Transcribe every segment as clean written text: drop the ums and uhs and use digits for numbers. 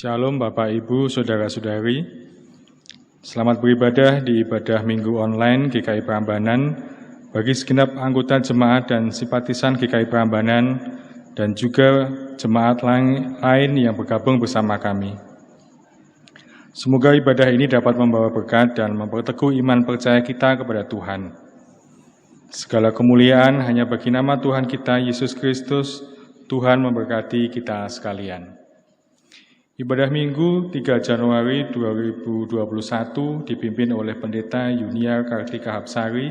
Shalom Bapak Ibu, Saudara-saudari. Selamat beribadah di ibadah Minggu Online GKI Prambanan bagi segenap anggota jemaat dan simpatisan GKI Prambanan dan juga jemaat lain yang bergabung bersama kami. Semoga ibadah ini dapat membawa berkat dan memperteguh iman percaya kita kepada Tuhan. Segala kemuliaan hanya bagi nama Tuhan kita, Yesus Kristus. Tuhan memberkati kita sekalian. Ibadah Minggu 3 Januari 2021 dipimpin oleh Pendeta Yuniar Kartika Hapsari.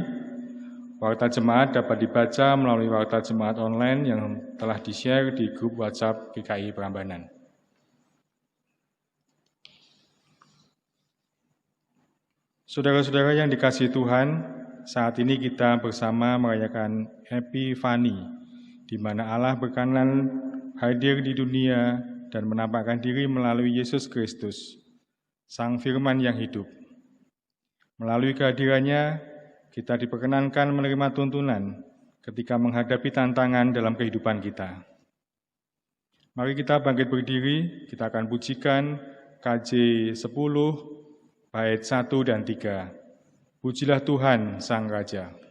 Warta jemaat dapat dibaca melalui warta jemaat online yang telah di-share di grup WhatsApp GKI Prambanan. Saudara-saudara yang dikasihi Tuhan, saat ini kita bersama merayakan Epifani, di mana Allah berkenan hadir di dunia dan menampakkan diri melalui Yesus Kristus, Sang Firman yang hidup. Melalui kehadirannya, kita diperkenankan menerima tuntunan ketika menghadapi tantangan dalam kehidupan kita. Mari kita bangkit berdiri, kita akan pujikan KJ 10, bait 1 dan 3. Pujilah Tuhan Sang Raja.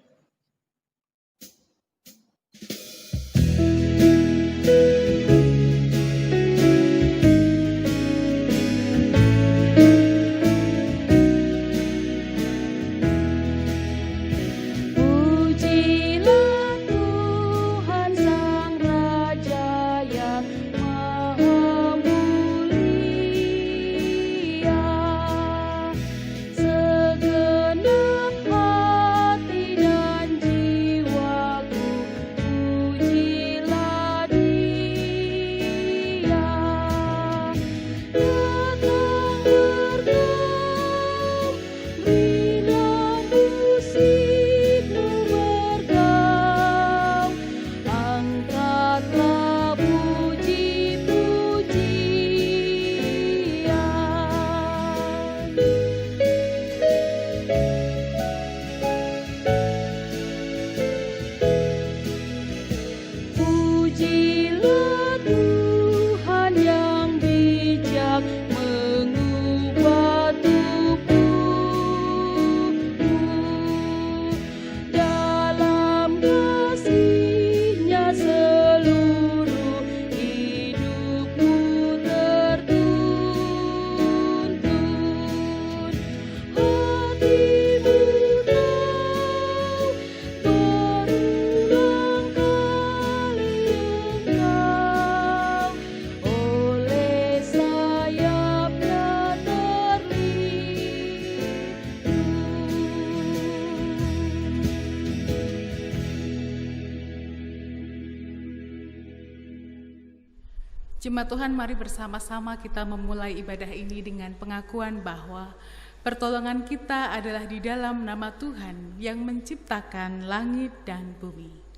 Jemaat Tuhan, mari bersama-sama kita memulai ibadah ini dengan pengakuan bahwa pertolongan kita adalah di dalam nama Tuhan yang menciptakan langit dan bumi.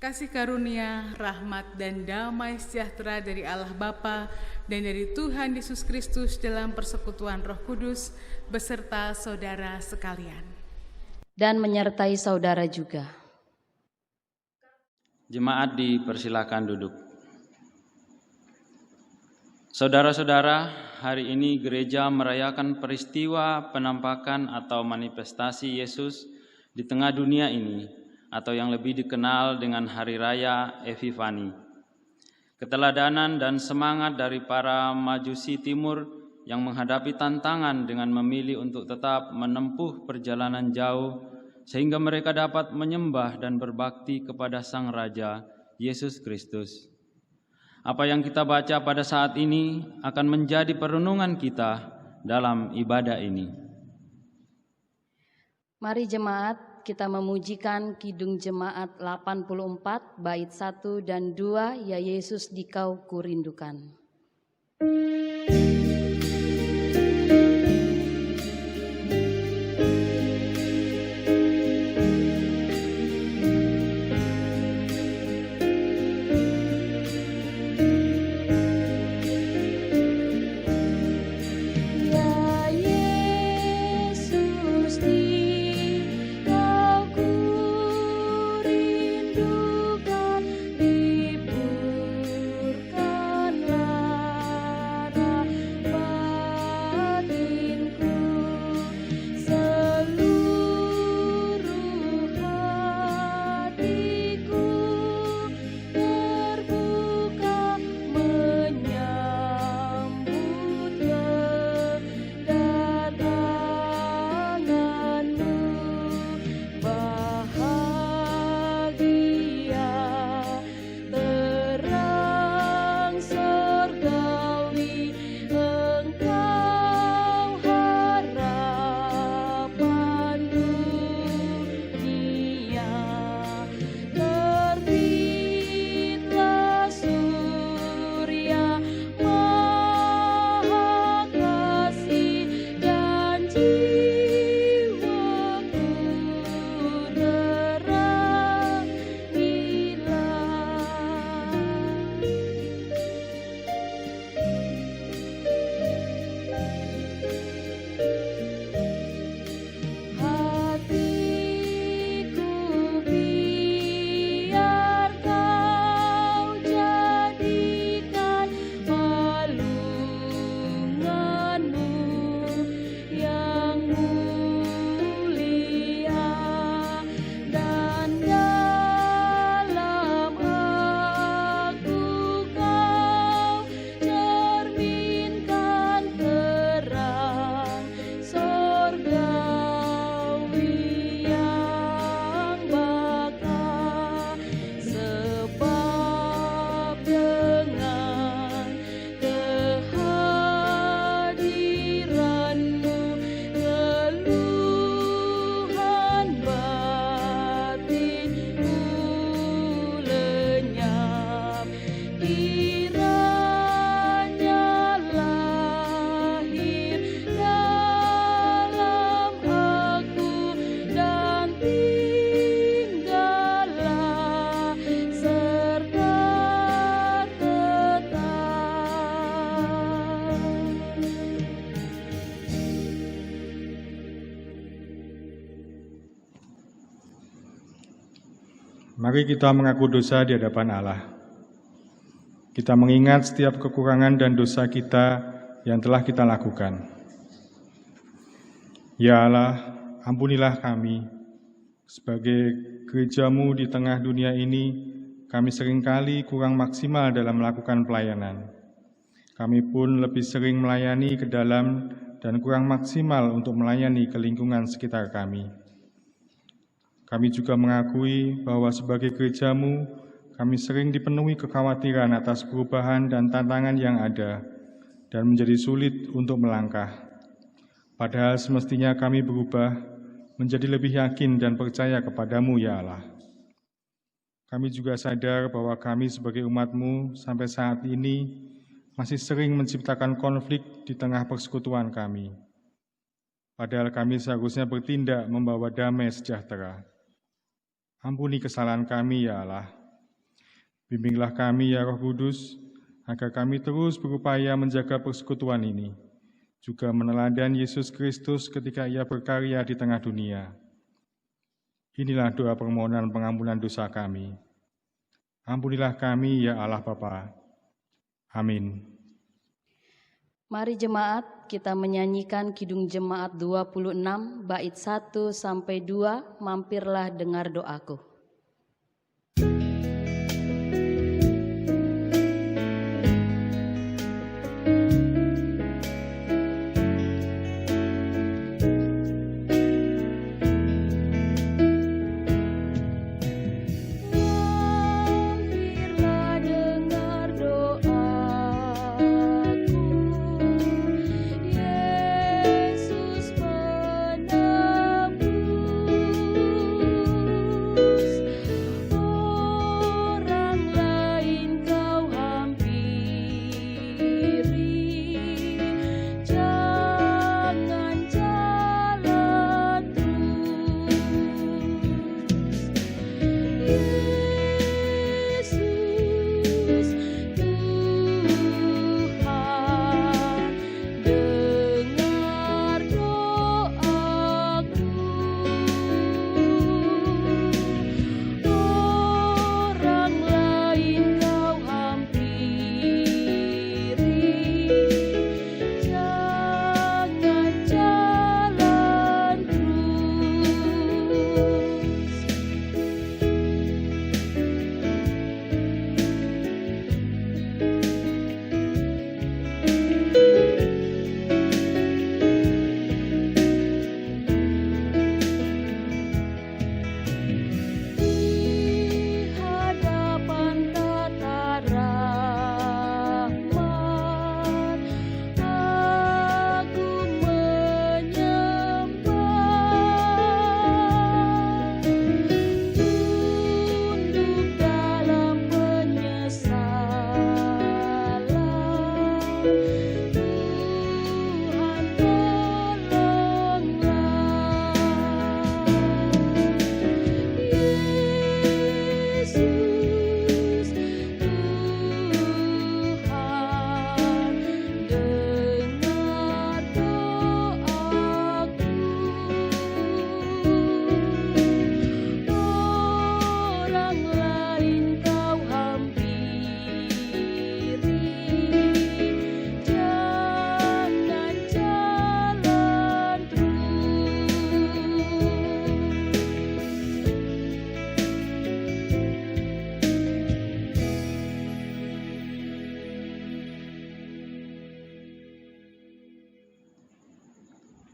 Kasih karunia, rahmat, dan damai sejahtera dari Allah Bapa dan dari Tuhan Yesus Kristus dalam persekutuan Roh Kudus beserta saudara sekalian. Dan menyertai saudara juga. Jemaat dipersilakan duduk. Saudara-saudara, hari ini gereja merayakan peristiwa penampakan atau manifestasi Yesus di tengah dunia ini, atau yang lebih dikenal dengan Hari Raya Epifani. Keteladanan dan semangat dari para Majusi Timur yang menghadapi tantangan dengan memilih untuk tetap menempuh perjalanan jauh sehingga mereka dapat menyembah dan berbakti kepada Sang Raja Yesus Kristus. Apa yang kita baca pada saat ini akan menjadi perenungan kita dalam ibadah ini. Mari jemaat, kita memujikan Kidung Jemaat 84 bait 1 dan 2, Ya Yesus Dikau Kurindukan. Mari kita mengaku dosa di hadapan Allah. Kita mengingat setiap kekurangan dan dosa kita yang telah kita lakukan. Ya Allah, ampunilah kami. Sebagai gereja-Mu di tengah dunia ini, kami seringkali kurang maksimal dalam melakukan pelayanan. Kami pun lebih sering melayani ke dalam dan kurang maksimal untuk melayani ke lingkungan sekitar kami. Kami juga mengakui bahwa sebagai gereja-Mu, kami sering dipenuhi kekhawatiran atas perubahan dan tantangan yang ada, dan menjadi sulit untuk melangkah. Padahal semestinya kami berubah menjadi lebih yakin dan percaya kepada-Mu, ya Allah. Kami juga sadar bahwa kami sebagai umat-Mu sampai saat ini masih sering menciptakan konflik di tengah persekutuan kami. Padahal kami seharusnya bertindak membawa damai sejahtera. Ampuni kesalahan kami, ya Allah. Bimbinglah kami, ya Roh Kudus, agar kami terus berupaya menjaga persekutuan ini, juga meneladani Yesus Kristus ketika Ia berkarya di tengah dunia. Inilah doa permohonan pengampunan dosa kami. Ampunilah kami, ya Allah Bapa. Amin. Mari jemaat, kita menyanyikan Kidung Jemaat 26, bait 1 sampai 2, mampirlah dengar doaku.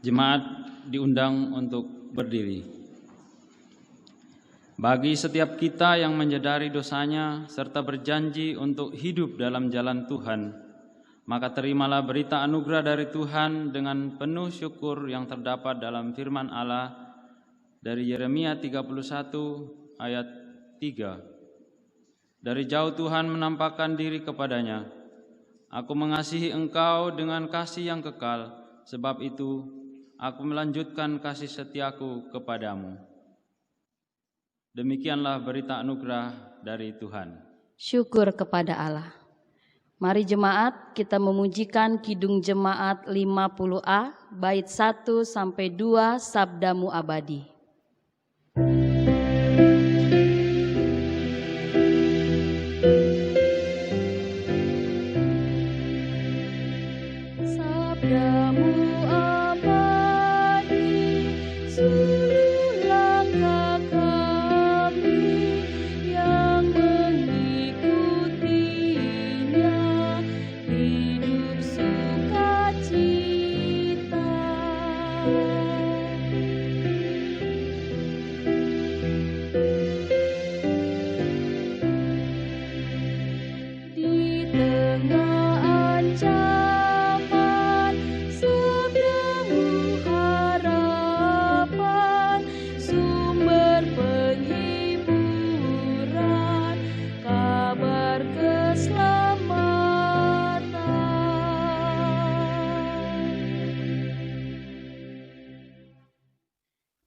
Jemaat diundang untuk berdiri. Bagi setiap kita yang menyadari dosanya serta berjanji untuk hidup dalam jalan Tuhan, maka terimalah berita anugerah dari Tuhan dengan penuh syukur yang terdapat dalam firman Allah dari Yeremia 31 ayat 3. Dari jauh Tuhan menampakkan diri kepadanya. Aku mengasihi engkau dengan kasih yang kekal, sebab itu aku melanjutkan kasih setiaku kepadamu. Demikianlah berita anugerah dari Tuhan. Syukur kepada Allah. Mari jemaat, kita memujikan Kidung Jemaat 50A, bait 1 sampai 2, Sabdamu Abadi.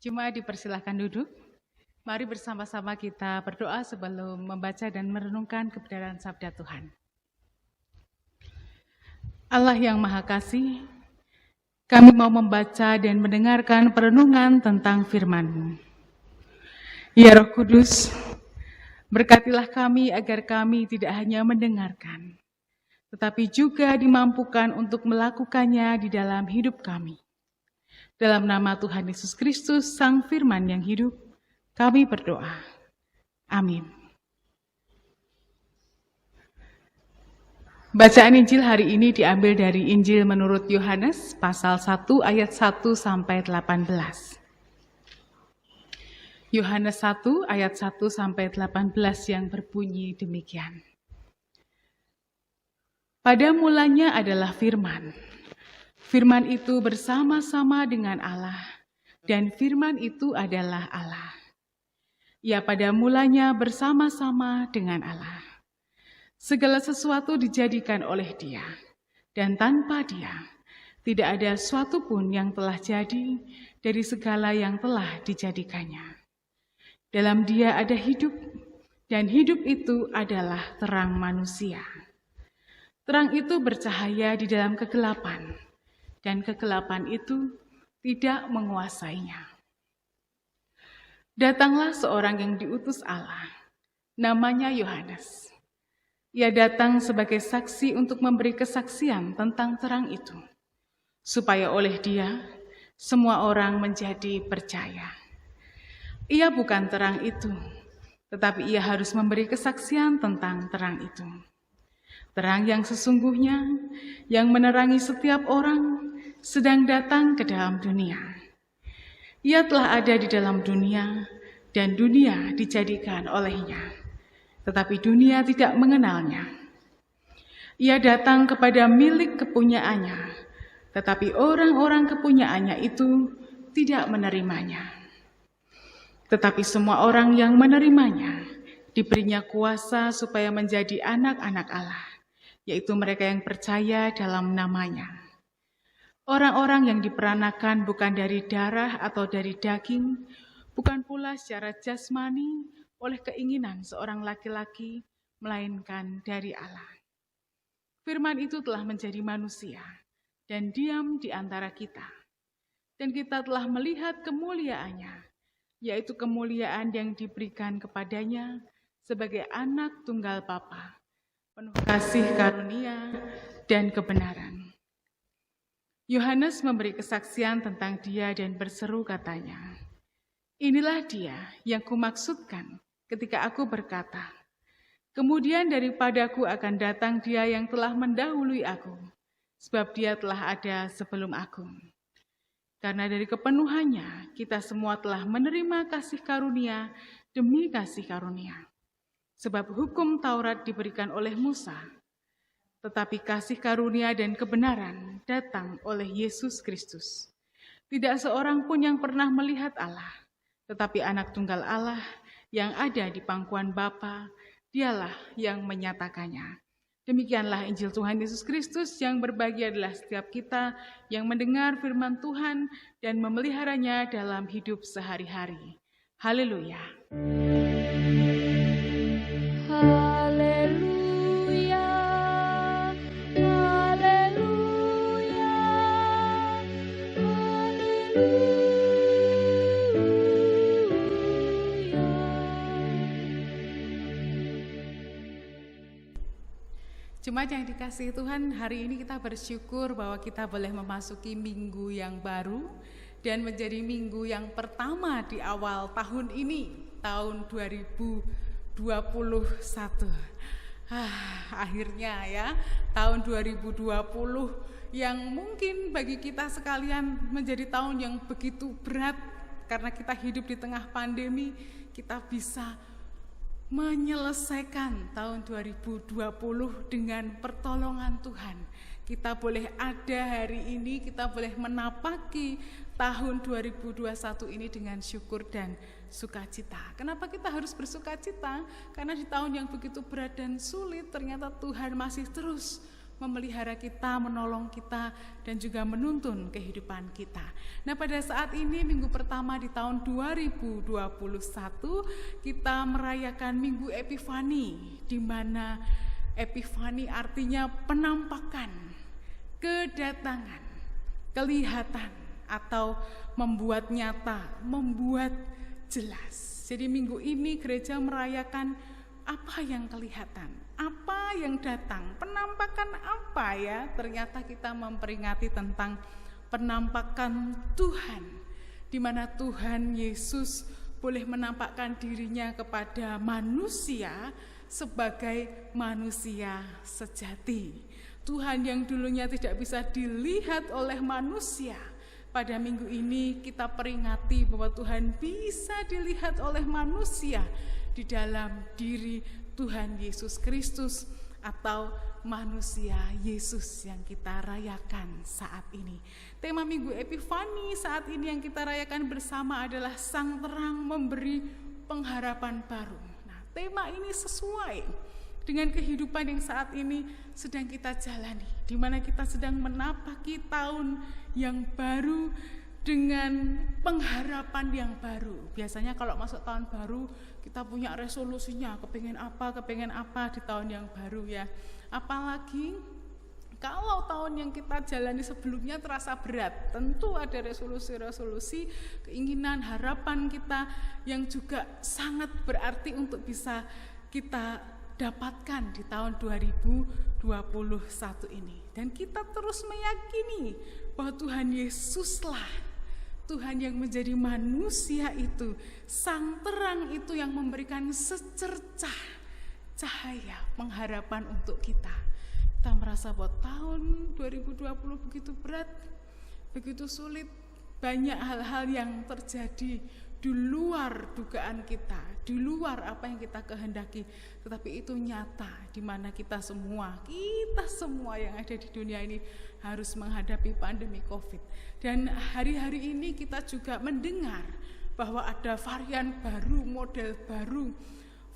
Jemaat dipersilahkan duduk. Mari bersama-sama kita berdoa sebelum membaca dan merenungkan kebenaran sabda Tuhan. Allah yang Maha Kasih, kami mau membaca dan mendengarkan perenungan tentang firman-Mu. Ya Roh Kudus, berkatilah kami agar kami tidak hanya mendengarkan, tetapi juga dimampukan untuk melakukannya di dalam hidup kami. Dalam nama Tuhan Yesus Kristus, Sang Firman yang hidup, kami berdoa. Amin. Bacaan Injil hari ini diambil dari Injil menurut Yohanes, pasal 1 ayat 1 sampai 18. Yohanes 1 ayat 1 sampai 18 yang berbunyi demikian. Pada mulanya adalah firman. Firman itu bersama-sama dengan Allah, dan firman itu adalah Allah. Ia pada mulanya bersama-sama dengan Allah. Segala sesuatu dijadikan oleh Dia, dan tanpa Dia tidak ada suatu pun yang telah jadi dari segala yang telah dijadikannya. Dalam Dia ada hidup, dan hidup itu adalah terang manusia. Terang itu bercahaya di dalam kegelapan, dan kegelapan itu tidak menguasainya. Datanglah seorang yang diutus Allah, namanya Yohanes. Ia datang sebagai saksi untuk memberi kesaksian tentang terang itu, supaya oleh Dia semua orang menjadi percaya. Ia bukan terang itu, tetapi ia harus memberi kesaksian tentang terang itu. Terang yang sesungguhnya, yang menerangi setiap orang, sedang datang ke dalam dunia. Ia telah ada di dalam dunia, dan dunia dijadikan olehnya, tetapi dunia tidak mengenalnya. Ia datang kepada milik kepunyaannya, tetapi orang-orang kepunyaannya itu tidak menerimanya. Tetapi semua orang yang menerimanya, diberinya kuasa supaya menjadi anak-anak Allah, yaitu mereka yang percaya dalam namanya. Orang-orang yang diperanakan bukan dari darah atau dari daging, bukan pula secara jasmani oleh keinginan seorang laki-laki, melainkan dari Allah. Firman itu telah menjadi manusia dan diam di antara kita. Dan kita telah melihat kemuliaannya, yaitu kemuliaan yang diberikan kepadanya sebagai anak tunggal Bapa, penuh kasih karunia dan kebenaran. Yohanes memberi kesaksian tentang Dia dan berseru katanya, "Inilah Dia yang kumaksudkan ketika aku berkata, kemudian daripadaku akan datang Dia yang telah mendahului aku, sebab Dia telah ada sebelum aku." Karena dari kepenuhannya kita semua telah menerima kasih karunia demi kasih karunia. Sebab hukum Taurat diberikan oleh Musa, tetapi kasih karunia dan kebenaran datang oleh Yesus Kristus. Tidak seorang pun yang pernah melihat Allah, tetapi anak tunggal Allah yang ada di pangkuan Bapa, Dialah yang menyatakannya. Demikianlah Injil Tuhan Yesus Kristus, yang berbahagia adalah setiap kita yang mendengar firman Tuhan dan memeliharanya dalam hidup sehari-hari. Haleluya. Haleluya, haleluya, haleluya. Jemaat yang dikasihi Tuhan, hari ini kita bersyukur bahwa kita boleh memasuki minggu yang baru dan menjadi minggu yang pertama di awal tahun ini, tahun 2021. Akhirnya ya, tahun 2020 yang mungkin bagi kita sekalian menjadi tahun yang begitu berat karena kita hidup di tengah pandemi, kita bisa menyelesaikan tahun 2020 dengan pertolongan Tuhan. Kita boleh ada hari ini, kita boleh menapaki tahun 2021 ini dengan syukur dan sukacita. Kenapa kita harus bersukacita? Karena di tahun yang begitu berat dan sulit, ternyata Tuhan masih terus memelihara kita, menolong kita, dan juga menuntun kehidupan kita. Nah, pada saat ini minggu pertama di tahun 2021 kita merayakan Minggu Epifani, di mana Epifani artinya penampakan, kedatangan, kelihatan, atau membuat nyata, membuat jelas. Jadi minggu ini gereja merayakan apa yang kelihatan, apa yang datang, penampakan apa ya? Ternyata kita memperingati tentang penampakan Tuhan, di mana Tuhan Yesus boleh menampakkan dirinya kepada manusia sebagai manusia sejati. Tuhan yang dulunya tidak bisa dilihat oleh manusia, pada minggu ini kita peringati bahwa Tuhan bisa dilihat oleh manusia di dalam diri Tuhan Yesus Kristus, atau manusia Yesus yang kita rayakan saat ini. Tema Minggu Epifani saat ini yang kita rayakan bersama adalah Sang Terang Memberi Pengharapan Baru. Nah, tema ini sesuai dengan kehidupan yang saat ini sedang kita jalani, di mana kita sedang menapaki tahun yang baru dengan pengharapan yang baru. Biasanya kalau masuk tahun baru kita punya resolusinya, kepengen apa di tahun yang baru ya. Apalagi kalau tahun yang kita jalani sebelumnya terasa berat, tentu ada resolusi-resolusi, keinginan, harapan kita yang juga sangat berarti untuk bisa kita dapatkan di tahun 2021 ini. Dan kita terus meyakini bahwa Tuhan Yesuslah Tuhan yang menjadi manusia itu, Sang Terang itu yang memberikan secercah cahaya pengharapan untuk kita. Kita merasa bahwa tahun 2020 begitu berat, begitu sulit, banyak hal-hal yang terjadi di luar dugaan kita, di luar apa yang kita kehendaki, tetapi itu nyata di mana kita semua yang ada di dunia ini harus menghadapi pandemi COVID. Dan hari-hari ini kita juga mendengar bahwa ada varian baru, model baru,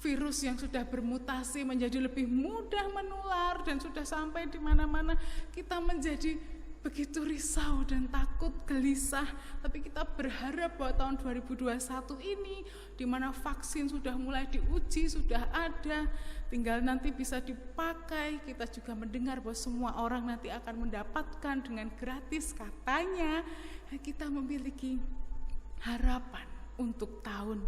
virus yang sudah bermutasi menjadi lebih mudah menular dan sudah sampai di mana-mana. Kita menjadi begitu risau dan takut, gelisah, tapi kita berharap bahwa tahun 2021 ini, di mana vaksin sudah mulai diuji, sudah ada, tinggal nanti bisa dipakai. Kita juga mendengar bahwa semua orang nanti akan mendapatkan dengan gratis katanya. Kita memiliki harapan untuk tahun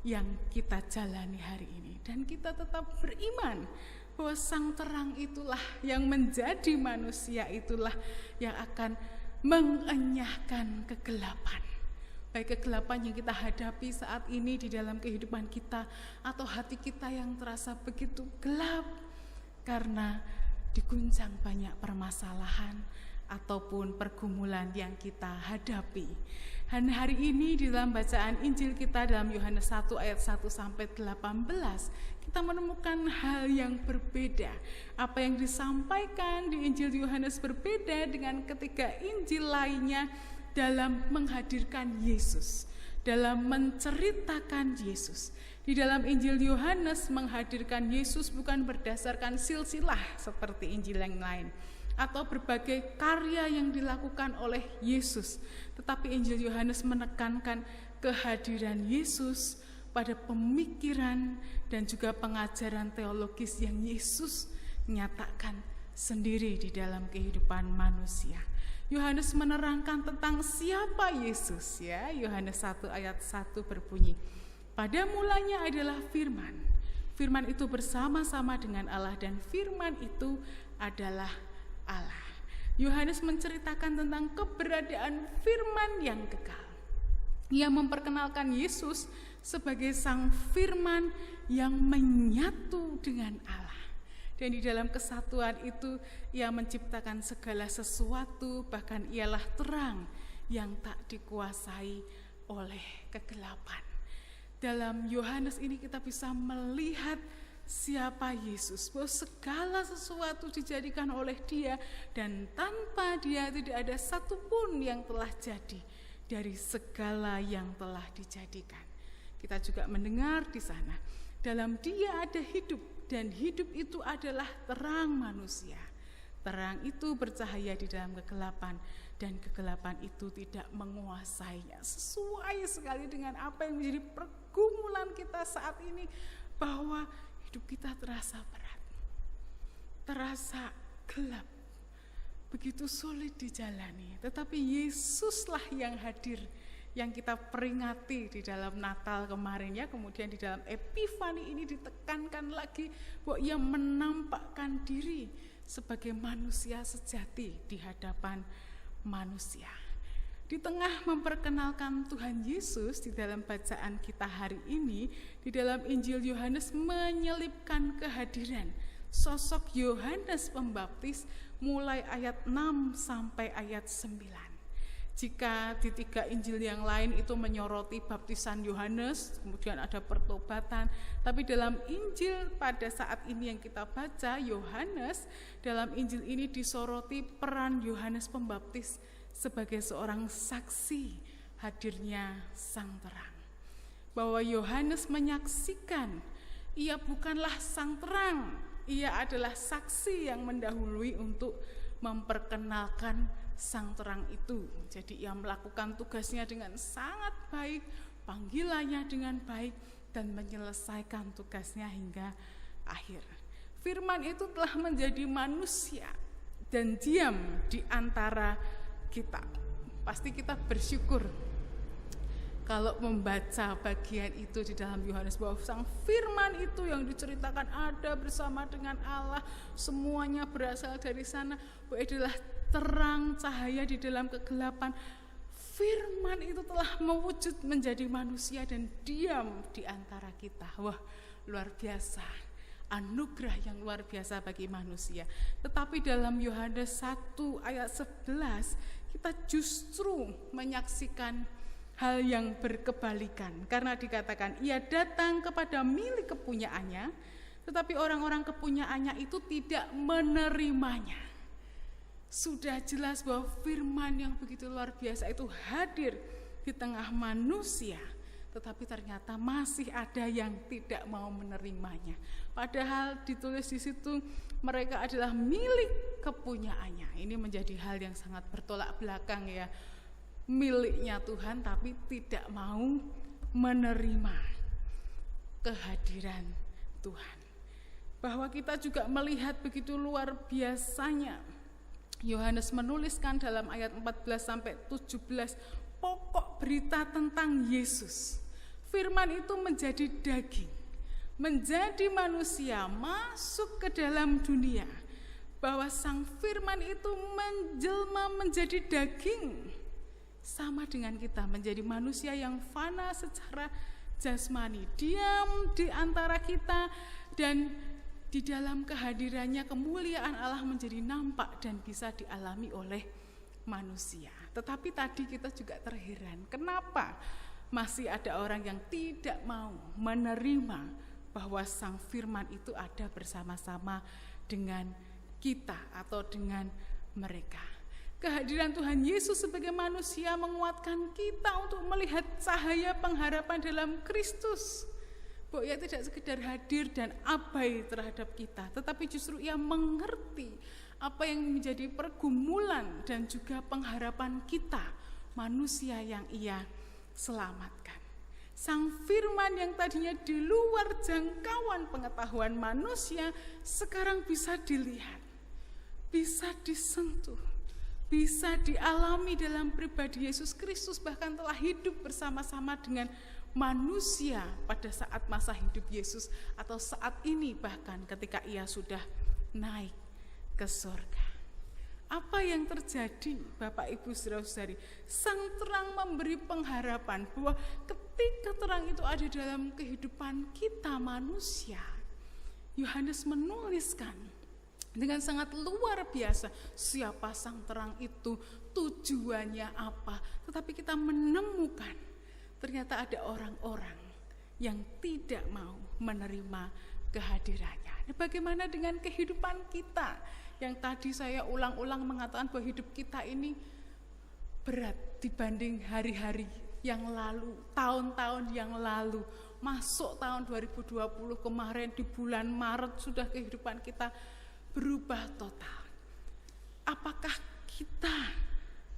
yang kita jalani hari ini, dan kita tetap beriman bahwa Sang Terang itulah yang menjadi manusia, itulah yang akan mengenyahkan kegelapan. Baik kegelapan yang kita hadapi saat ini di dalam kehidupan kita, atau hati kita yang terasa begitu gelap karena diguncang banyak permasalahan ataupun pergumulan yang kita hadapi. Dan hari ini di dalam bacaan Injil kita dalam Yohanes 1 ayat 1 sampai 18, kita menemukan hal yang berbeda. Apa yang disampaikan di Injil Yohanes berbeda dengan ketiga Injil lainnya dalam menghadirkan Yesus, dalam menceritakan Yesus. Di dalam Injil Yohanes menghadirkan Yesus bukan berdasarkan silsilah seperti Injil yang lain, atau berbagai karya yang dilakukan oleh Yesus, tetapi Injil Yohanes menekankan kehadiran Yesus pada pemikiran dan juga pengajaran teologis yang Yesus nyatakan sendiri di dalam kehidupan manusia. Yohanes menerangkan tentang siapa Yesus ya. Yohanes 1 ayat 1 berbunyi, pada mulanya adalah firman. Firman itu bersama-sama dengan Allah dan firman itu adalah Allah. Yohanes menceritakan tentang keberadaan firman yang kekal. Ia memperkenalkan Yesus sebagai sang firman yang menyatu dengan Allah. Dan di dalam kesatuan itu ia menciptakan segala sesuatu, bahkan ialah terang yang tak dikuasai oleh kegelapan. Dalam Yohanes ini kita bisa melihat siapa Yesus, bahwa segala sesuatu dijadikan oleh Dia, dan tanpa Dia tidak ada satupun yang telah jadi dari segala yang telah dijadikan. Kita juga mendengar di sana, dalam Dia ada hidup, dan hidup itu adalah terang manusia. Terang itu bercahaya di dalam kegelapan, dan kegelapan itu tidak menguasainya. Sesuai sekali dengan apa yang menjadi pergumulan kita saat ini, bahwa hidup kita terasa berat, terasa gelap, begitu sulit dijalani. Tetapi Yesuslah yang hadir, yang kita peringati di dalam Natal kemarin ya, kemudian di dalam Epifani ini ditekankan lagi bahwa Ia menampakkan diri sebagai manusia sejati di hadapan manusia. Di tengah memperkenalkan Tuhan Yesus di dalam bacaan kita hari ini, di dalam Injil Yohanes menyelipkan kehadiran sosok Yohanes Pembaptis mulai ayat 6 sampai ayat 9. Jika di 3 Injil yang lain itu menyoroti baptisan Yohanes, kemudian ada pertobatan, tapi dalam Injil pada saat ini yang kita baca, Yohanes, dalam Injil ini disoroti peran Yohanes Pembaptis sebagai seorang saksi hadirnya Sang Terang. Bahwa Yohanes menyaksikan, ia bukanlah Sang Terang, ia adalah saksi yang mendahului untuk memperkenalkan Sang Terang itu. Jadi ia melakukan tugasnya dengan sangat baik, panggilannya dengan baik, dan menyelesaikan tugasnya hingga akhir. Firman itu telah menjadi manusia dan diam di antara kita. Pasti kita bersyukur kalau membaca bagian itu di dalam Yohanes, bahwa Sang Firman itu yang diceritakan ada bersama dengan Allah, semuanya berasal dari sana, bahwa adalah terang cahaya di dalam kegelapan. Firman itu telah mewujud menjadi manusia dan diam di antara kita. Wah, luar biasa, anugerah yang luar biasa bagi manusia. Tetapi dalam Yohanes 1 ayat 11 kita justru menyaksikan hal yang berkebalikan, karena dikatakan ia datang kepada milik kepunyaannya, tetapi orang-orang kepunyaannya itu tidak menerimanya. Sudah jelas bahwa firman yang begitu luar biasa itu hadir di tengah manusia, tetapi ternyata masih ada yang tidak mau menerimanya. Padahal ditulis di situ mereka adalah milik kepunyaannya. Ini menjadi hal yang sangat bertolak belakang ya. Miliknya Tuhan tapi tidak mau menerima kehadiran Tuhan. Bahwa kita juga melihat begitu luar biasanya. Yohanes menuliskan dalam ayat 14 sampai 17 pokok berita tentang Yesus. Firman itu menjadi daging, menjadi manusia, masuk ke dalam dunia. Bahwa Sang Firman itu menjelma menjadi daging, sama dengan kita, menjadi manusia yang fana secara jasmani, diam di antara kita, dan di dalam kehadirannya kemuliaan Allah menjadi nampak dan bisa dialami oleh manusia. Tetapi tadi kita juga terheran, kenapa masih ada orang yang tidak mau menerima bahwa Sang Firman itu ada bersama-sama dengan kita atau dengan mereka. Kehadiran Tuhan Yesus sebagai manusia menguatkan kita untuk melihat cahaya pengharapan dalam Kristus. Bahwa Ia tidak sekedar hadir dan abai terhadap kita, tetapi justru Ia mengerti apa yang menjadi pergumulan dan juga pengharapan kita, manusia yang Ia selamatkan. Sang Firman yang tadinya di luar jangkauan pengetahuan manusia, sekarang bisa dilihat, bisa disentuh, bisa dialami dalam pribadi Yesus Kristus, bahkan telah hidup bersama-sama dengan manusia pada saat masa hidup Yesus, atau saat ini bahkan ketika Ia sudah naik ke surga. Apa yang terjadi Bapak Ibu Saudara-saudari? Sang Terang memberi pengharapan bahwa ketika terang itu ada dalam kehidupan kita manusia, Yohanes menuliskan dengan sangat luar biasa siapa Sang Terang itu, tujuannya apa. Tetapi kita menemukan ternyata ada orang-orang yang tidak mau menerima kehadirannya. Bagaimana dengan kehidupan kita? Yang tadi saya ulang-ulang mengatakan bahwa hidup kita ini berat dibanding hari-hari yang lalu, tahun-tahun yang lalu. Masuk tahun 2020 kemarin di bulan Maret sudah kehidupan kita berubah total. apakah kita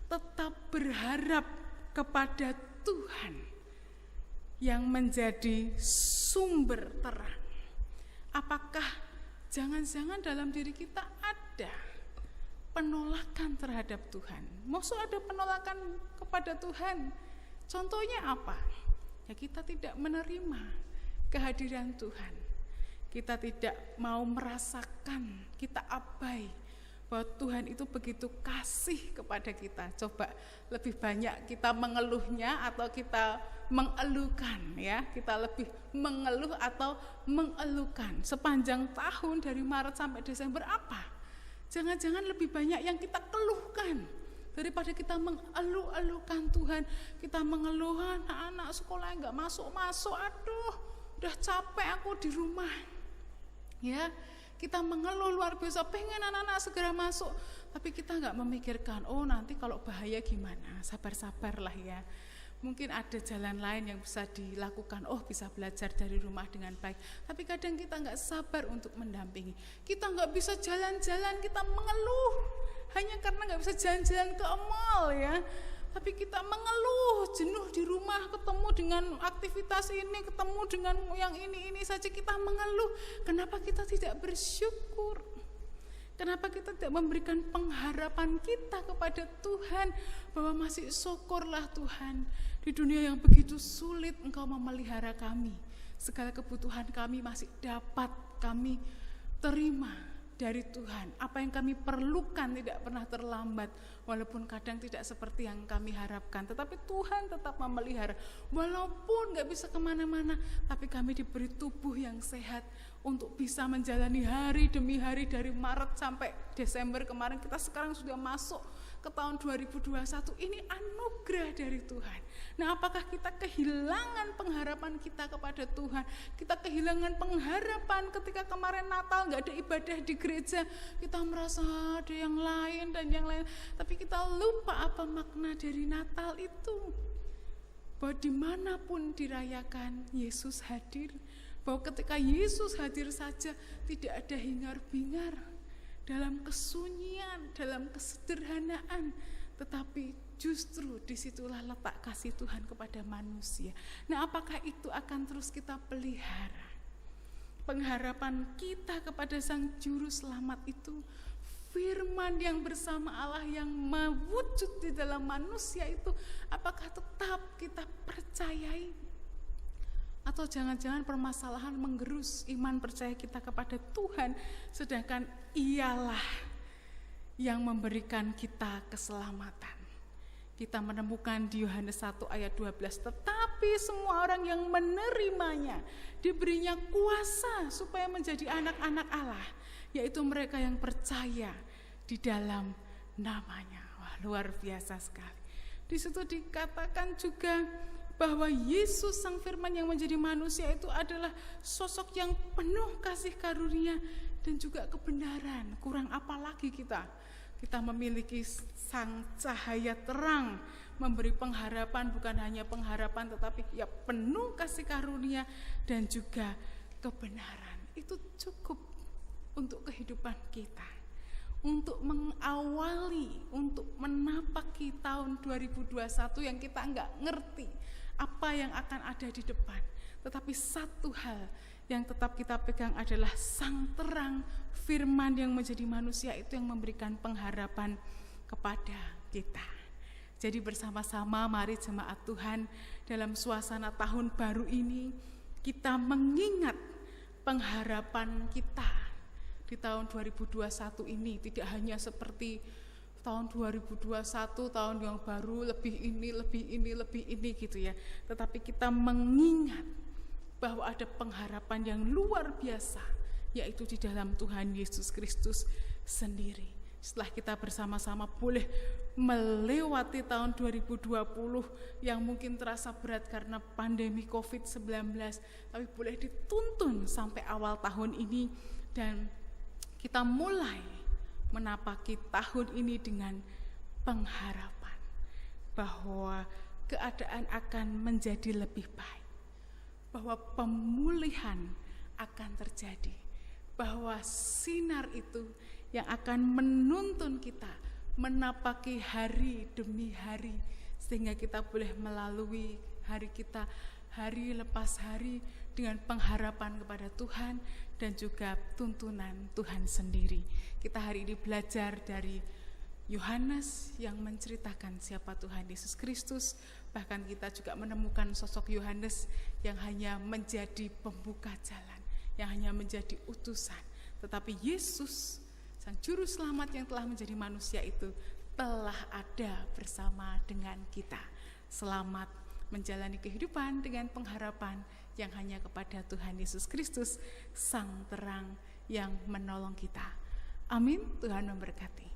tetap berharap kepada Tuhan yang menjadi sumber terang? Apakah jangan-jangan dalam diri kita ada penolakan terhadap Tuhan? Maksud ada penolakan kepada Tuhan? Contohnya apa? Ya, kita tidak menerima kehadiran Tuhan. Kita tidak mau merasakan, kita abai bahwa Tuhan itu begitu kasih kepada kita. Coba lebih banyak kita mengeluhnya atau kita mengeluhkan, ya. Kita lebih mengeluh atau mengeluhkan sepanjang tahun dari Maret sampai Desember apa? Jangan-jangan lebih banyak yang kita keluhkan daripada kita mengeluh-eluhkan Tuhan. Kita mengeluh, anak-anak sekolah nggak masuk-masuk, aduh udah capek aku di rumah. Ya, kita mengeluh luar biasa, pengen anak-anak segera masuk, tapi kita nggak memikirkan, oh nanti kalau bahaya gimana, sabar-sabarlah ya. Mungkin ada jalan lain yang bisa dilakukan, oh bisa belajar dari rumah dengan baik. Tapi kadang kita nggak sabar untuk mendampingi. Kita nggak bisa jalan-jalan, kita mengeluh hanya karena nggak bisa jalan-jalan ke mall ya. Tapi kita mengeluh, jenuh di rumah, ketemu dengan aktivitas ini, ketemu dengan yang ini saja kita mengeluh. Kenapa kita tidak bersyukur? Kenapa kita tidak memberikan pengharapan kita kepada Tuhan bahwa masih syukurlah Tuhan, di dunia yang begitu sulit Engkau memelihara kami. Segala kebutuhan kami masih dapat kami terima dari Tuhan. Apa yang kami perlukan tidak pernah terlambat, walaupun kadang tidak seperti yang kami harapkan, tetapi Tuhan tetap memelihara. Walaupun gak bisa kemana-mana, tapi kami diberi tubuh yang sehat untuk bisa menjalani hari demi hari dari Maret sampai Desember kemarin. Kita sekarang sudah masuk ke tahun 2021, ini anugerah dari Tuhan. Nah, apakah kita kehilangan pengharapan kita kepada Tuhan? Kita kehilangan pengharapan ketika kemarin Natal gak ada ibadah di gereja, kita merasa ada yang lain dan yang lain, tapi kita lupa apa makna dari Natal itu, bahwa dimanapun dirayakan Yesus hadir, bahwa ketika Yesus hadir saja tidak ada hingar-bingar, dalam kesunyian, dalam kesederhanaan, tetapi justru disitulah letak kasih Tuhan kepada manusia. Nah, apakah itu akan terus kita pelihara? Pengharapan kita kepada Sang Juru Selamat itu, firman yang bersama Allah yang mewujud di dalam manusia itu, apakah tetap kita percayai? Atau jangan-jangan permasalahan menggerus iman percaya kita kepada Tuhan, sedangkan Ialah yang memberikan kita keselamatan. Kita menemukan di Yohanes 1 ayat 12, tetapi semua orang yang menerimanya diberinya kuasa supaya menjadi anak-anak Allah, yaitu mereka yang percaya di dalam namanya. Wah, luar biasa sekali. Di situ dikatakan juga bahwa Yesus Sang Firman yang menjadi manusia itu adalah sosok yang penuh kasih karunia dan juga kebenaran. Kurang apa lagi kita memiliki Sang Cahaya terang, memberi pengharapan, bukan hanya pengharapan tetapi ya penuh kasih karunia dan juga kebenaran. Itu cukup untuk kehidupan kita, untuk mengawali, untuk menapaki tahun 2021 yang kita enggak ngerti apa yang akan ada di depan. Tetapi satu hal yang tetap kita pegang adalah Sang terang, firman yang menjadi manusia itu yang memberikan pengharapan kepada kita. Jadi bersama-sama mari jemaat Tuhan dalam suasana tahun baru ini kita mengingat pengharapan kita di tahun 2021 ini. Tidak hanya seperti tahun 2021, tahun yang baru, lebih ini gitu ya. Tetapi kita mengingat bahwa ada pengharapan yang luar biasa, yaitu di dalam Tuhan Yesus Kristus sendiri. Setelah kita bersama-sama boleh melewati tahun 2020 yang mungkin terasa berat karena pandemi COVID-19, tapi boleh dituntun sampai awal tahun ini dan kita mulai menapaki tahun ini dengan pengharapan bahwa keadaan akan menjadi lebih baik, bahwa pemulihan akan terjadi, bahwa sinar itu yang akan menuntun kita menapaki hari demi hari, sehingga kita boleh melalui hari kita, hari lepas hari, dengan pengharapan kepada Tuhan dan juga tuntunan Tuhan sendiri. Kita hari ini belajar dari Yohanes yang menceritakan siapa Tuhan Yesus Kristus. Bahkan kita juga menemukan sosok Yohanes yang hanya menjadi pembuka jalan, yang hanya menjadi utusan. Tetapi Yesus, Sang Juru Selamat yang telah menjadi manusia itu, telah ada bersama dengan kita. Selamat menjalani kehidupan dengan pengharapan yang hanya kepada Tuhan Yesus Kristus, Sang Terang yang menolong kita. Amin. Tuhan memberkati.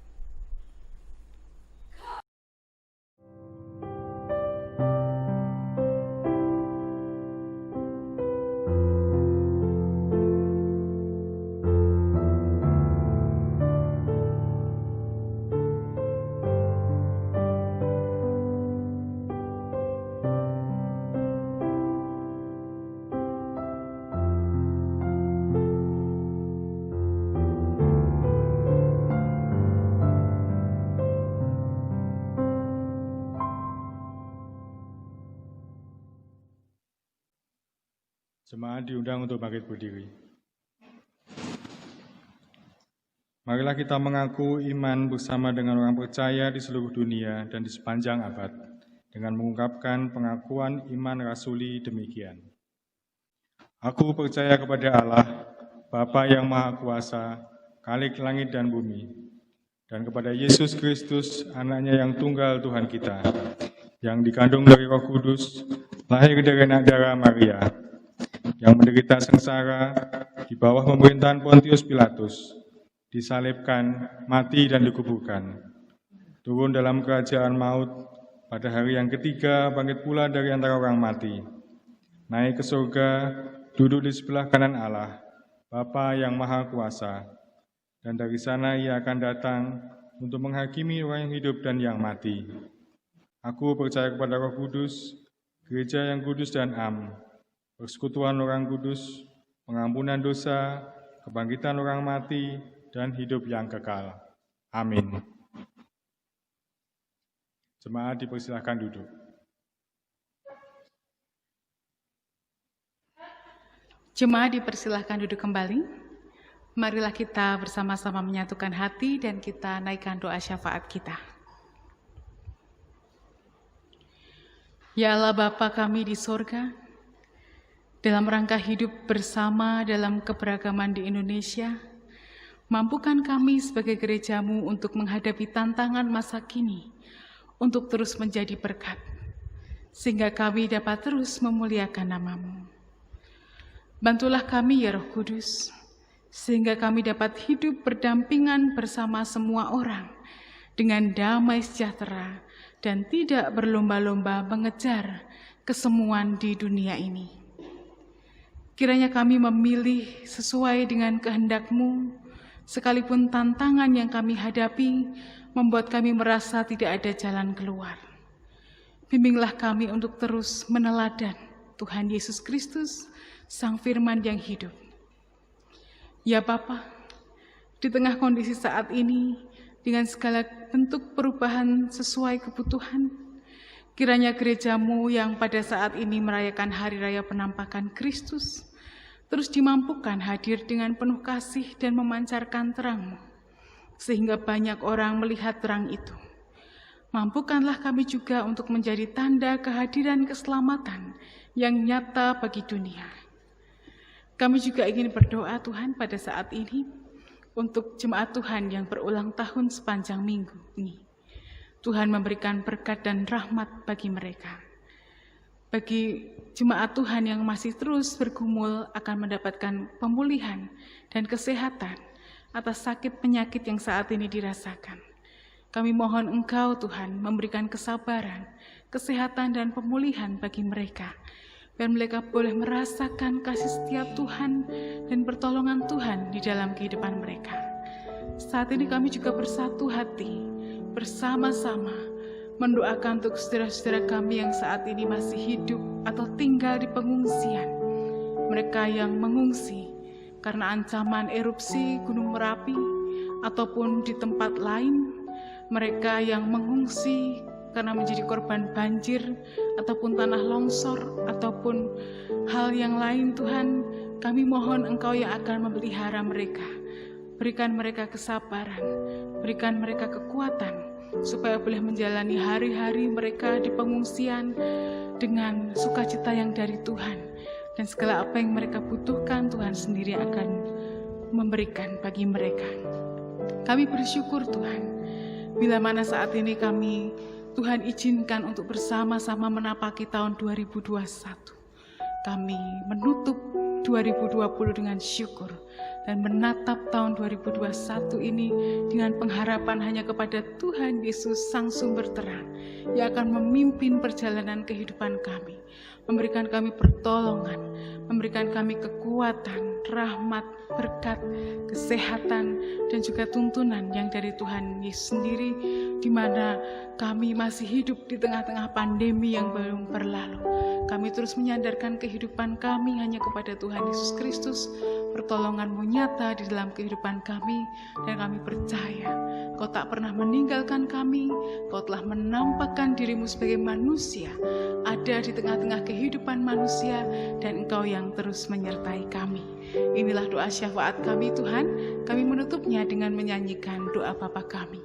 Jemaat diundang untuk bangkit berdiri. Marilah kita mengaku iman bersama dengan orang percaya di seluruh dunia dan di sepanjang abad, dengan mengungkapkan pengakuan iman rasuli demikian. Aku percaya kepada Allah, Bapa yang Maha Kuasa, Khalik langit dan bumi, dan kepada Yesus Kristus, anaknya yang tunggal Tuhan kita, yang dikandung dari Roh Kudus, lahir dari anak darah Maria, yang menderita sengsara di bawah pemerintahan Pontius Pilatus, disalibkan, mati dan dikuburkan, turun dalam kerajaan maut, pada hari yang ketiga bangkit pula dari antara orang mati, naik ke surga, duduk di sebelah kanan Allah, Bapa yang Maha Kuasa, dan dari sana Ia akan datang untuk menghakimi orang yang hidup dan yang mati. Aku percaya kepada Roh Kudus, gereja yang kudus dan am, persekutuan orang kudus, pengampunan dosa, kebangkitan orang mati, dan hidup yang kekal. Amin. Jemaat dipersilahkan duduk. Jemaat dipersilahkan duduk kembali. Marilah kita bersama-sama menyatukan hati dan kita naikkan doa syafaat kita. Ya Allah Bapa kami di sorga, dalam rangka hidup bersama dalam keberagaman di Indonesia, mampukan kami sebagai gerejamu untuk menghadapi tantangan masa kini, untuk terus menjadi berkat, sehingga kami dapat terus memuliakan nama-Mu. Bantulah kami ya Roh Kudus, sehingga kami dapat hidup berdampingan bersama semua orang, dengan damai sejahtera, dan tidak berlomba-lomba mengejar kesemuan di dunia ini. Kiranya kami memilih sesuai dengan kehendak-Mu, sekalipun tantangan yang kami hadapi membuat kami merasa tidak ada jalan keluar. Bimbinglah kami untuk terus meneladan Tuhan Yesus Kristus, Sang Firman yang hidup. Ya Bapa, di tengah kondisi saat ini, dengan segala bentuk perubahan sesuai kebutuhan, kiranya gerejamu yang pada saat ini merayakan Hari Raya Penampakan Kristus, terus dimampukan hadir dengan penuh kasih dan memancarkan terang-Mu, sehingga banyak orang melihat terang itu. Mampukanlah kami juga untuk menjadi tanda kehadiran keselamatan yang nyata bagi dunia. Kami juga ingin berdoa Tuhan pada saat ini untuk jemaat Tuhan yang berulang tahun sepanjang minggu ini. Tuhan memberikan berkat dan rahmat bagi mereka. Bagi jemaat Tuhan yang masih terus bergumul akan mendapatkan pemulihan dan kesehatan atas sakit penyakit yang saat ini dirasakan. Kami mohon Engkau Tuhan memberikan kesabaran, kesehatan dan pemulihan bagi mereka, biar mereka boleh merasakan kasih setiap Tuhan dan pertolongan Tuhan di dalam kehidupan mereka. Saat ini kami juga bersatu hati, bersama-sama mendoakan untuk saudara-saudara kami yang saat ini masih hidup atau tinggal di pengungsian. Mereka yang mengungsi karena ancaman erupsi Gunung Merapi ataupun di tempat lain, mereka yang mengungsi karena menjadi korban banjir ataupun tanah longsor ataupun hal yang lain. Tuhan, kami mohon Engkau yang akan memelihara mereka. Berikan mereka kesabaran, berikan mereka kekuatan supaya boleh menjalani hari-hari mereka di pengungsian dengan sukacita yang dari Tuhan. Dan segala apa yang mereka butuhkan, Tuhan sendiri akan memberikan bagi mereka. Kami bersyukur Tuhan, bila mana saat ini kami Tuhan izinkan untuk bersama-sama menapaki tahun 2021. Kami menutup 2020 dengan syukur dan menatap tahun 2021 ini dengan pengharapan hanya kepada Tuhan Yesus Sang Sumber Terang yang akan memimpin perjalanan kehidupan kami, memberikan kami pertolongan, memberikan kami kekuatan, rahmat, berkat, kesehatan, dan juga tuntunan yang dari Tuhan Yesus sendiri, di mana kami masih hidup di tengah-tengah pandemi yang belum berlalu. Kami terus menyandarkan kehidupan kami hanya kepada Tuhan Yesus Kristus. Pertolongan-Mu nyata di dalam kehidupan kami, dan kami percaya Kau tak pernah meninggalkan kami. Kau telah menampakkan diri-Mu sebagai manusia, ada di tengah-tengah kehidupan manusia, dan Engkau yang terus menyertai kami. Inilah doa syafaat kami Tuhan. Kami menutupnya dengan menyanyikan doa Bapa kami.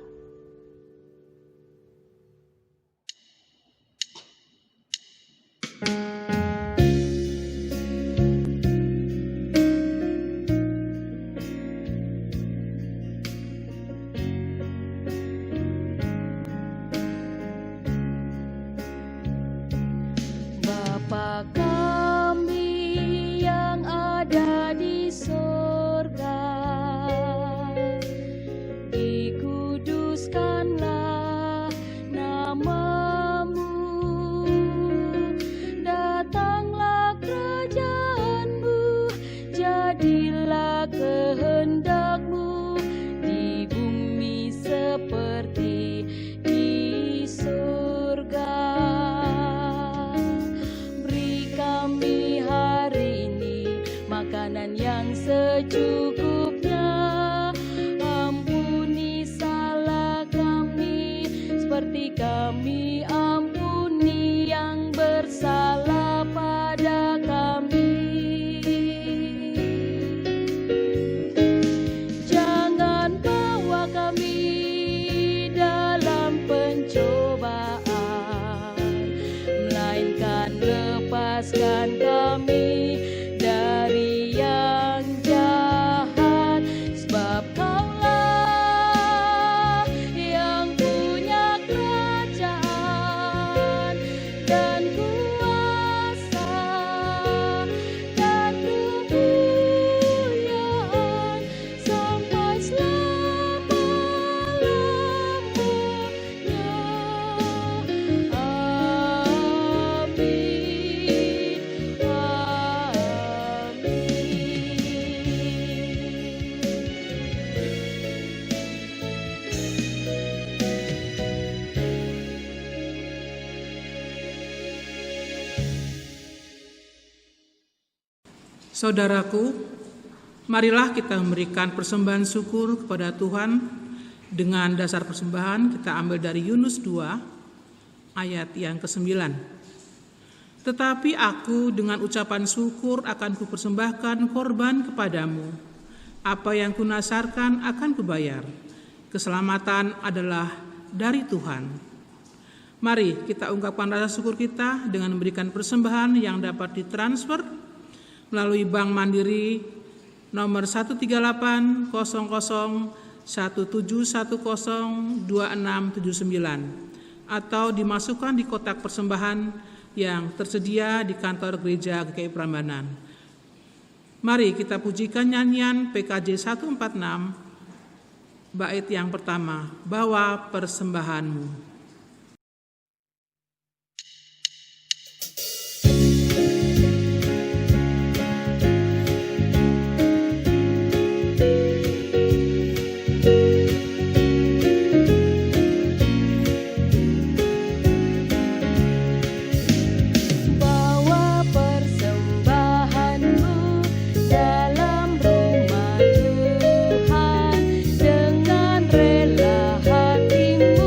Bapa kami yang ada di sorga, dikuduskanlah nama-Mu, datanglah kerajaan-Mu, jadilah kehendak-Mu di bumi seperti di surga. Makanan yang secukupnya, ampuni salah kami seperti kami ampuni yang bersalah pada kami. Jangan bawa kami dalam pencobaan, melainkan lepaskan kami dari yang jahat, sebab Kaulah yang punya kerajaan dan kuasa dan kemuliaan sampai selama-lamanya. Saudaraku, marilah kita memberikan persembahan syukur kepada Tuhan. Dengan dasar persembahan kita ambil dari Yunus 2 ayat yang ke-9. Tetapi aku dengan ucapan syukur akan kupersembahkan korban kepadamu. Apa yang kunasarkan akan kubayar. Keselamatan adalah dari Tuhan. Mari kita ungkapkan rasa syukur kita dengan memberikan persembahan yang dapat ditransfer melalui Bank Mandiri nomor 138-01710-2679 atau dimasukkan di kotak persembahan yang tersedia di kantor gereja GKI Prambanan. Mari kita pujikan nyanyian PKJ 146 bait yang pertama, Bawa Persembahanmu. Dengan rela hatimu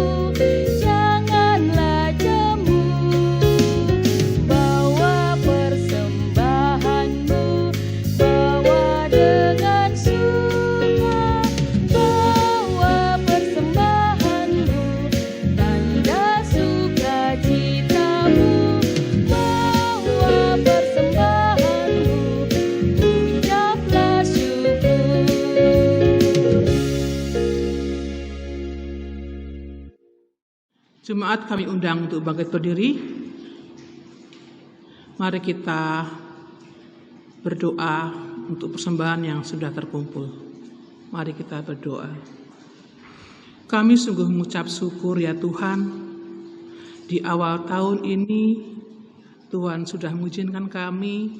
Jemaat kami undang untuk bangkit berdiri. Mari kita berdoa untuk persembahan yang sudah terkumpul. Mari kita berdoa. Kami sungguh mengucap syukur ya Tuhan, di awal tahun ini Tuhan sudah mengizinkan kami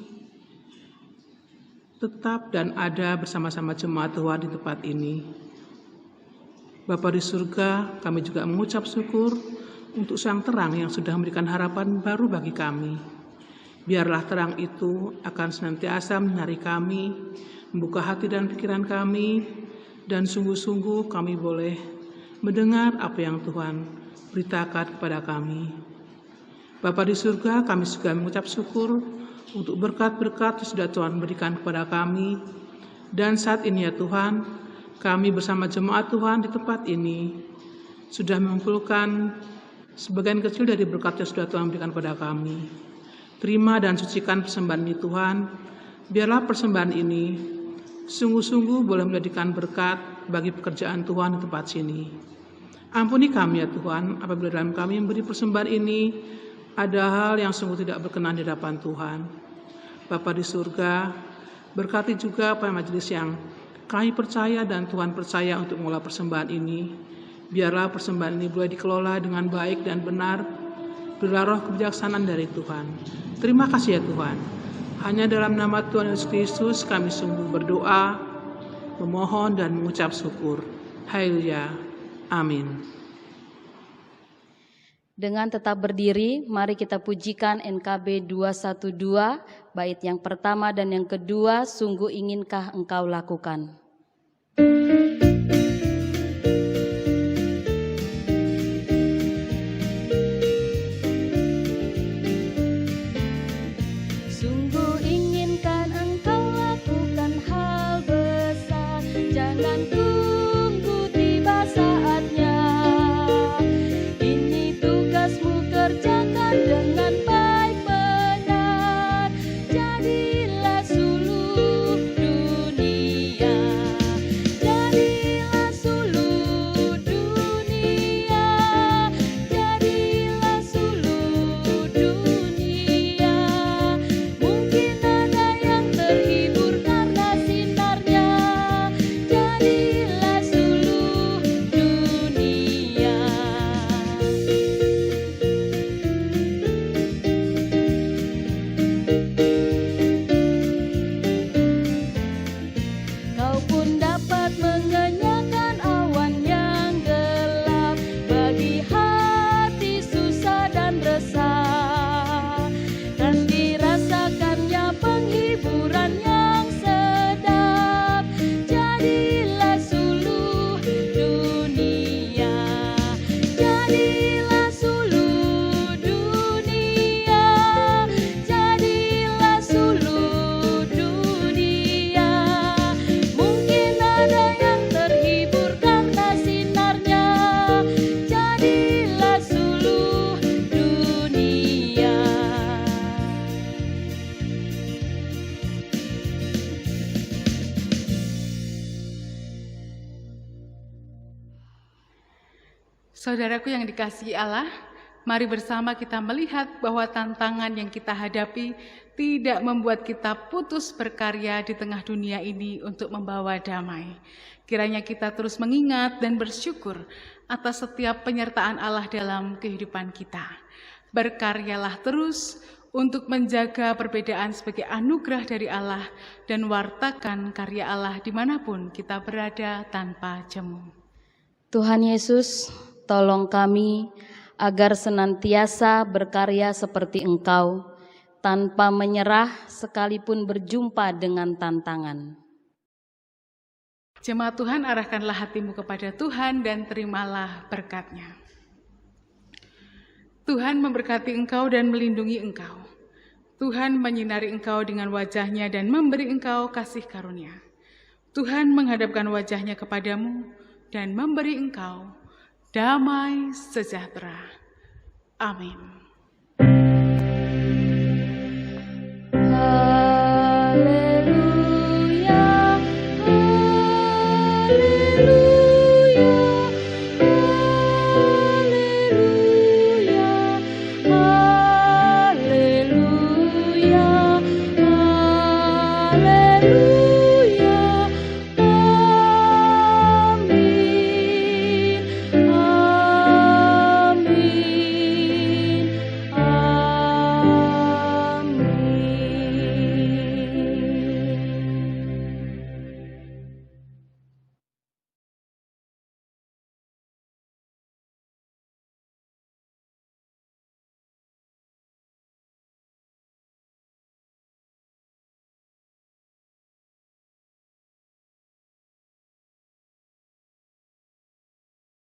tetap dan ada bersama-sama jemaat Tuhan di tempat ini. Bapa di surga, kami juga mengucap syukur untuk sang terang yang sudah memberikan harapan baru bagi kami. Biarlah terang itu akan senantiasa menyinari kami, membuka hati dan pikiran kami, dan sungguh-sungguh kami boleh mendengar apa yang Tuhan beritakan kepada kami. Bapa di surga, kami juga mengucap syukur untuk berkat-berkat yang sudah Tuhan berikan kepada kami. Dan saat ini ya Tuhan, kami bersama jemaat Tuhan di tempat ini sudah mengumpulkan sebagian kecil dari berkat yang sudah Tuhan berikan kepada kami. Terima dan sucikan persembahan ini Tuhan. Biarlah persembahan ini sungguh-sungguh boleh menjadikan berkat bagi pekerjaan Tuhan di tempat sini. Ampuni kami ya Tuhan, apabila dalam kami memberi persembahan ini ada hal yang sungguh tidak berkenan di hadapan Tuhan. Bapa di surga, berkati juga pada majelis yang kami percaya dan Tuhan percaya untuk mengolah persembahan ini. Biarlah persembahan ini boleh dikelola dengan baik dan benar, bila roh kebijaksanaan dari Tuhan. Terima kasih ya Tuhan. Hanya dalam nama Tuhan Yesus Kristus kami sungguh berdoa, memohon dan mengucap syukur. Haleluya. Amin. Dengan tetap berdiri, mari kita pujikan NKB 212, bait yang pertama dan yang kedua, sungguh inginkah engkau lakukan. Sungguh inginkan engkau lakukan hal besar, jangan tunggu tiba saatnya. Ini tugasmu, kerjakan dengan baik benar. Jadilah suluh dunia, jadilah suluh dunia, jadilah suluh dunia. Mungkin ada yang terhibur karena sinarnya. Jadilah suluh dunia. Kau pun dapat mengenyangkan awan yang gelap bagi hati susah dan resah. Dan dirasakannya penghiburan yang sedap. Jadilah suluh dunia, jadilah suluh dunia, jadilah suluh dunia. Mungkin ada yang terhibur karena sinarnya. Jadilah suluh dunia. Saudaraku yang dikasihi Allah, mari bersama kita melihat bahwa tantangan yang kita hadapi tidak membuat kita putus berkarya di tengah dunia ini untuk membawa damai. Kiranya kita terus mengingat dan bersyukur atas setiap penyertaan Allah dalam kehidupan kita. Berkaryalah terus untuk menjaga perbedaan sebagai anugerah dari Allah dan wartakan karya Allah dimanapun kita berada tanpa jemu. Tuhan Yesus, tolong kami agar senantiasa berkarya seperti Engkau, tanpa menyerah sekalipun berjumpa dengan tantangan. Jemaat Tuhan, arahkanlah hatimu kepada Tuhan dan terimalah berkat-Nya. Tuhan memberkati engkau dan melindungi engkau. Tuhan menyinari engkau dengan wajah-Nya dan memberi engkau kasih karunia. Tuhan menghadapkan wajah-Nya kepadamu dan memberi engkau damai sejahtera. Amin.